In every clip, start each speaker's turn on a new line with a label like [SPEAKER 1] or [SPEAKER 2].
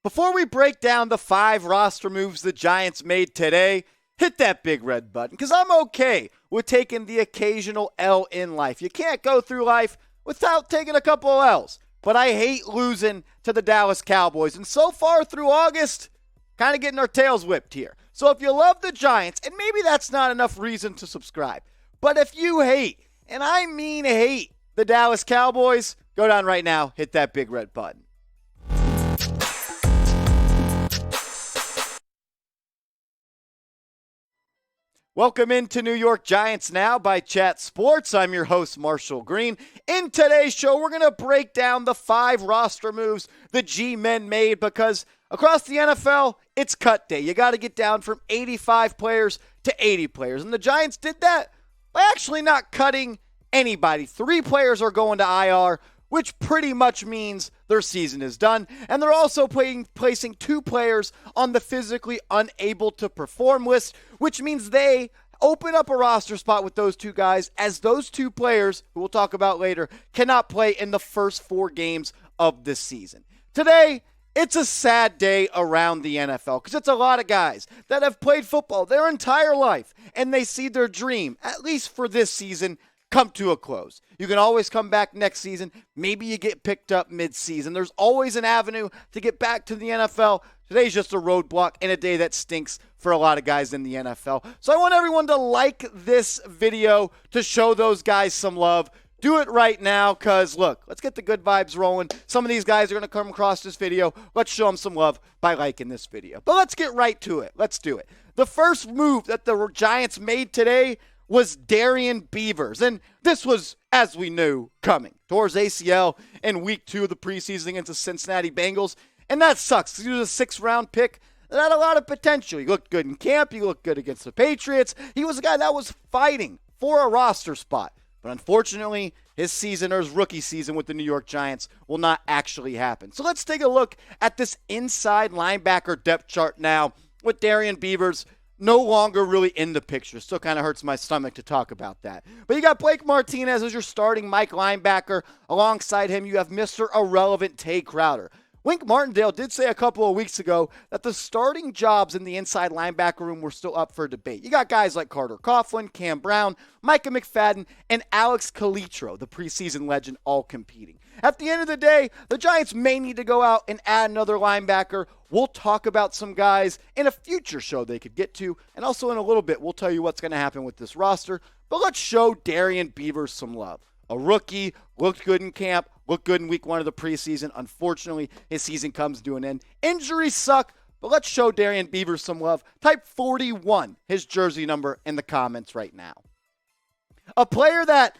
[SPEAKER 1] Before we break down the 5 roster moves the Giants made today, hit that big red button, because I'm okay with taking the occasional L in life. You can't go through life without taking a couple of L's. But I hate losing to the Dallas Cowboys. And so far through August, kind of getting our tails whipped here. So if you love the Giants, and maybe that's not enough reason to subscribe, but if you hate, and I mean hate, the Dallas Cowboys, go down right now, hit that big red button. Welcome into New York Giants Now by Chat Sports. I'm your host, Marshall Green. In today's show, we're going to break down the 5 roster moves the G-men made, because across the NFL, it's cut day. You got to get down from 85 players to 80 players. And the Giants did that by actually not cutting anybody. 3 players are going to IR, which pretty much means their season is done. And they're also placing 2 players on the physically unable to perform list, which means they open up a roster spot with those 2 guys, as those 2 players, who we'll talk about later, cannot play in the first 4 games of this season. Today, it's a sad day around the NFL, because it's a lot of guys that have played football their entire life, and they see their dream, at least for this season, come to a close. You can always come back next season. Maybe you get picked up mid-season. There's always an avenue to get back to the NFL. Today's just a roadblock and a day that stinks for a lot of guys in the NFL. So I want everyone to like this video to show those guys some love. Do it right now, because, look, let's get the good vibes rolling. Some of these guys are going to come across this video. Let's show them some love by liking this video. But let's get right to it. Let's do it. The first move that the Giants made today was Darrian Beavers. And this was, as we knew, coming. Tore his ACL in week 2 of the preseason against the Cincinnati Bengals. And that sucks. He was a 6th-round pick that had a lot of potential. He looked good in camp. He looked good against the Patriots. He was a guy that was fighting for a roster spot. But unfortunately, his season, or his rookie season with the New York Giants, will not actually happen. So let's take a look at this inside linebacker depth chart now with Darrian Beavers no longer really in the picture. Still kind of hurts my stomach to talk about that. But you got Blake Martinez as your starting Mike linebacker. Alongside him, you have Mr. Irrelevant Tay Crowder. Wink Martindale did say a couple of weeks ago that the starting jobs in the inside linebacker room were still up for debate. You got guys like Carter Coughlin, Cam Brown, Micah McFadden, and Alex Calitro, the preseason legend, all competing. At the end of the day, the Giants may need to go out and add another linebacker. We'll talk about some guys in a future show they could get to, and also in a little bit, we'll tell you what's going to happen with this roster. But let's show Darrian Beavers some love. A rookie, looked good in camp, looked good in week 1 of the preseason. Unfortunately, his season comes to an end. Injuries suck, but let's show Darrian Beavers some love. Type 41, his jersey number, in the comments right now. A player that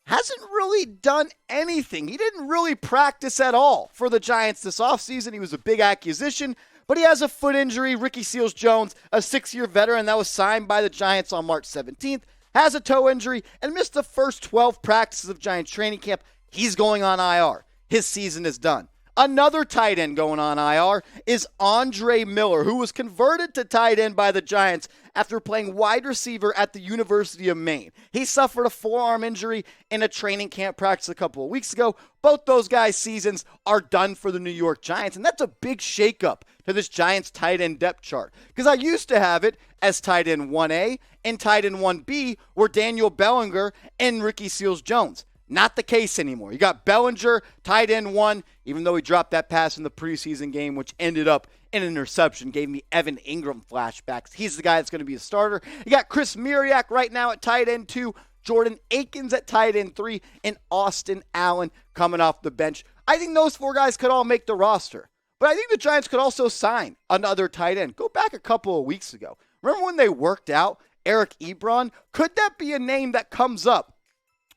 [SPEAKER 1] hasn't really done anything. He didn't really practice at all for the Giants this offseason. He was a big acquisition, but he has a foot injury. Ricky Seals-Jones, a 6-year veteran that was signed by the Giants on March 17th, has a toe injury and missed the first 12 practices of Giants training camp. He's going on IR. His season is done. Another tight end going on IR is Andre Miller, who was converted to tight end by the Giants after playing wide receiver at the University of Maine. He suffered a forearm injury in a training camp practice a couple of weeks ago. Both those guys' seasons are done for the New York Giants, and that's a big shakeup to this Giants tight end depth chart, because I used to have it as tight end 1A and tight end 1B were Daniel Bellinger and Ricky Seals-Jones. Not the case anymore. You got Bellinger, tight end 1, even though he dropped that pass in the preseason game, which ended up in an interception, gave me Evan Ingram flashbacks. He's the guy that's going to be a starter. You got Chris Miriak right now at tight end 2, Jordan Akins at tight end 3, and Austin Allen coming off the bench. I think those 4 guys could all make the roster. But I think the Giants could also sign another tight end. Go back a couple of weeks ago. Remember when they worked out Eric Ebron? Could that be a name that comes up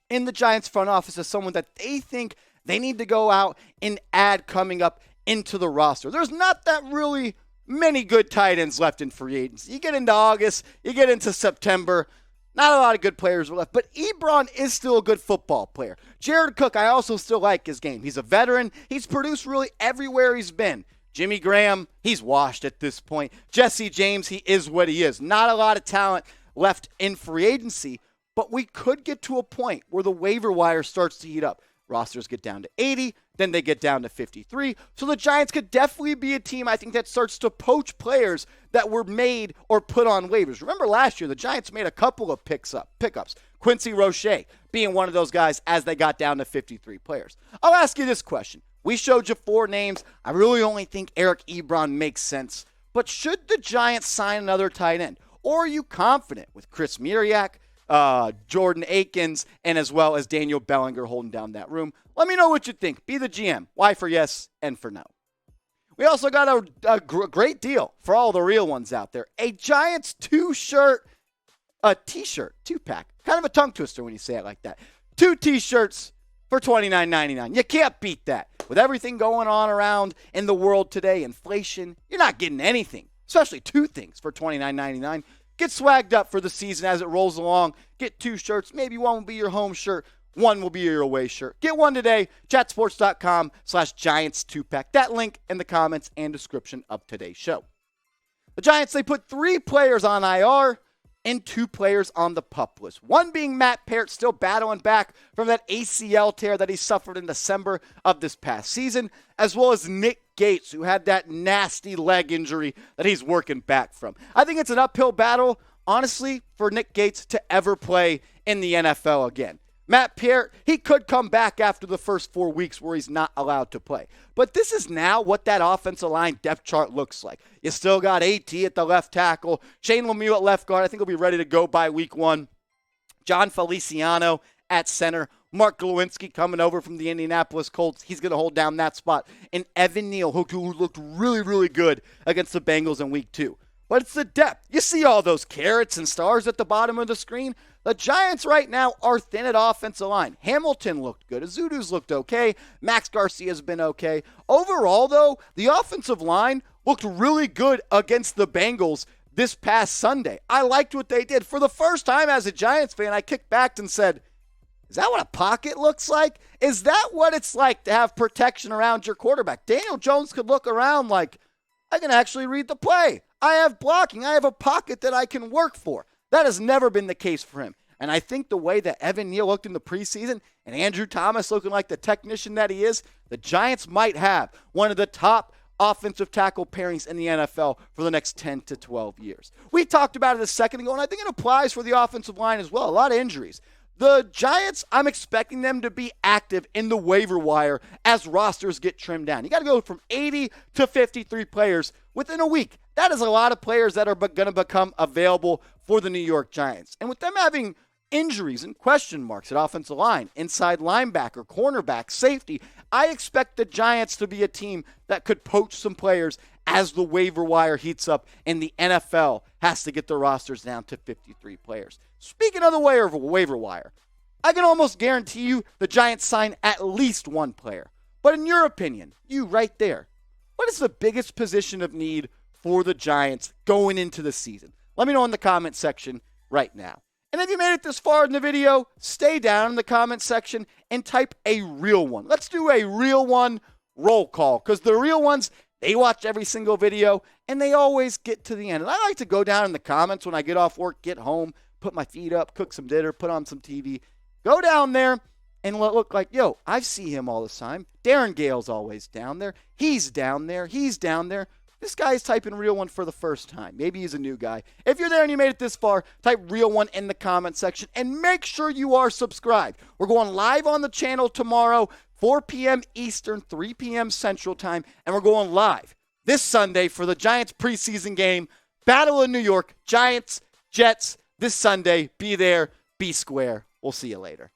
[SPEAKER 1] in the Giants front office as someone that they think they need to go out and add coming up into the roster? There's not that really many good tight ends left in free agency. You get into August, you get into September, not a lot of good players are left, but Ebron is still a good football player. Jared Cook, I also still like his game. He's a veteran. He's produced really everywhere he's been. Jimmy Graham, he's washed at this point. Jesse James, he is what he is. Not a lot of talent left in free agency, but we could get to a point where the waiver wire starts to heat up. Rosters get down to 80, then they get down to 53. So the Giants could definitely be a team, I think, that starts to poach players that were made or put on waivers. Remember last year, the Giants made a couple of pickups. Quincy Roche being one of those guys as they got down to 53 players. I'll ask you this question. We showed you 4 names. I really only think Eric Ebron makes sense. But should the Giants sign another tight end? Or are you confident with Chris Miriak, Jordan Akins, and as well as Daniel Bellinger holding down that room? Let me know what you think. Be the GM. Y for yes and for no. We also got a great deal for all the real ones out there. A Giants t-shirt, two-pack. Kind of a tongue twister when you say it like that. 2 t-shirts for $29.99. You can't beat that. With everything going on around in the world today, inflation, you're not getting anything, especially 2 things for $29.99. Get swagged up for the season as it rolls along. Get 2 shirts. Maybe one will be your home shirt. One will be your away shirt. Get one today. Chatsports.com/Giants 2-pack. That link in the comments and description of today's show. The Giants, they put 3 players on IR and 2 players on the PUP list. One being Matt Peart, still battling back from that ACL tear that he suffered in December of this past season, as well as Nick Gates, who had that nasty leg injury that he's working back from. I think it's an uphill battle, honestly, for Nick Gates to ever play in the NFL again. Matt Peart, he could come back after the first 4 weeks where he's not allowed to play. But this is now what that offensive line depth chart looks like. You still got AT at the left tackle, Shane Lemieux at left guard. I think he'll be ready to go by week 1. John Feliciano at center. Mark Glowinski coming over from the Indianapolis Colts. He's going to hold down that spot. And Evan Neal, who looked really, really good against the Bengals in week 2. But it's the depth. You see all those carrots and stars at the bottom of the screen? The Giants right now are thin at offensive line. Hamilton looked good. Azudu's looked okay. Max Garcia's been okay. Overall, though, the offensive line looked really good against the Bengals this past Sunday. I liked what they did. For the first time as a Giants fan, I kicked back and said, is that what a pocket looks like? Is that what it's like to have protection around your quarterback? Daniel Jones could look around like, I can actually read the play. I have blocking. I have a pocket that I can work for. That has never been the case for him. And I think the way that Evan Neal looked in the preseason and Andrew Thomas looking like the technician that he is, the Giants might have one of the top offensive tackle pairings in the NFL for the next 10 to 12 years. We talked about it a second ago, and I think it applies for the offensive line as well. A lot of injuries. The Giants, I'm expecting them to be active in the waiver wire as rosters get trimmed down. You got to go from 80 to 53 players within a week. That is a lot of players that are going to become available for the New York Giants. And with them having injuries and question marks at offensive line, inside linebacker, cornerback, safety, I expect the Giants to be a team that could poach some players as the waiver wire heats up and the NFL has to get the rosters down to 53 players. Speaking of the waiver wire, I can almost guarantee you the Giants sign at least 1 player. But in your opinion, you right there, what is the biggest position of need for the Giants going into the season? Let me know in the comment section right now. And if you made it this far in the video, stay down in the comment section and type a real one. Let's do a real one roll call, because the real ones, they watch every single video and they always get to the end. And I like to go down in the comments when I get off work, get home, put my feet up, cook some dinner, put on some TV, go down there and look like, yo, I see him all the time. Darren Gale's always down there. He's down there. He's down there. This guy's typing real one for the first time. Maybe he's a new guy. If you're there and you made it this far, type real one in the comment section and make sure you are subscribed. We're going live on the channel tomorrow, 4 p.m. Eastern, 3 p.m. Central Time, and we're going live this Sunday for the Giants preseason game, Battle of New York, Giants, Jets, this Sunday. Be there, be square. We'll see you later.